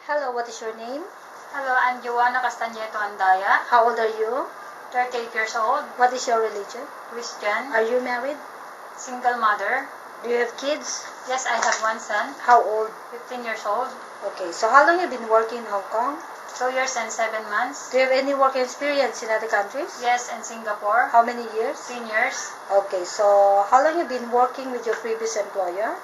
Hello, what is your name? Hello, I'm Joanna Castañeto Andaya, How old are you? 38 years old, What is your religion? Christian, Are you married? single mother. Do you have kids? Yes, I have one son, How old? 15 years old, Okay, so how long have you been working in Hong Kong? 2 years and 7 months. Do you have any work experience in other countries? Yes, in Singapore, How many years? 10 years. Okay, so how long have you been working with your previous employer?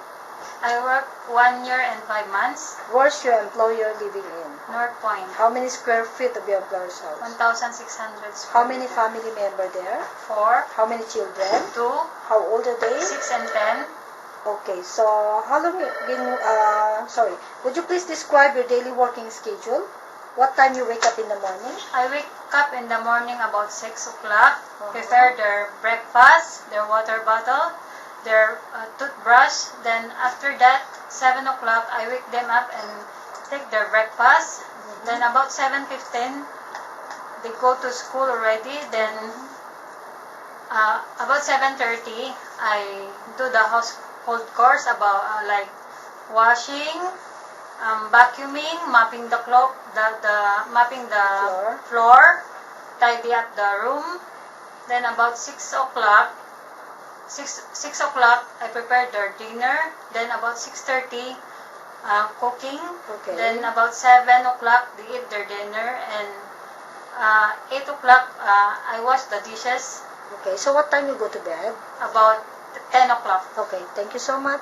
I work 1 year and 5 months, Where's your employer living in? North Point, How many square feet of your employer's house? 1,600 How square many meter. family members there? 4, How many children? 2, How old are they? 6 and 10. Okay, so how long you been, would you please describe your daily working schedule? What time you wake up in the morning? I wake up in the morning about 6 o'clock, prepare their breakfast, their water bottle, their toothbrush. Then after that, 7 o'clock, I wake them up and take their breakfast. Then about 7:15, they go to school already. Then about 7:30, I do the household chores about like washing, vacuuming, mopping the mopping the floor, tidy up the room. Then about 6 o'clock, 6 o'clock, I prepare their dinner. Then about 6:30, cooking. Okay. Then about 7 o'clock, they eat their dinner. And 8 o'clock, I wash the dishes. Okay, so what time you go to bed? About 10 o'clock. Okay, thank you so much.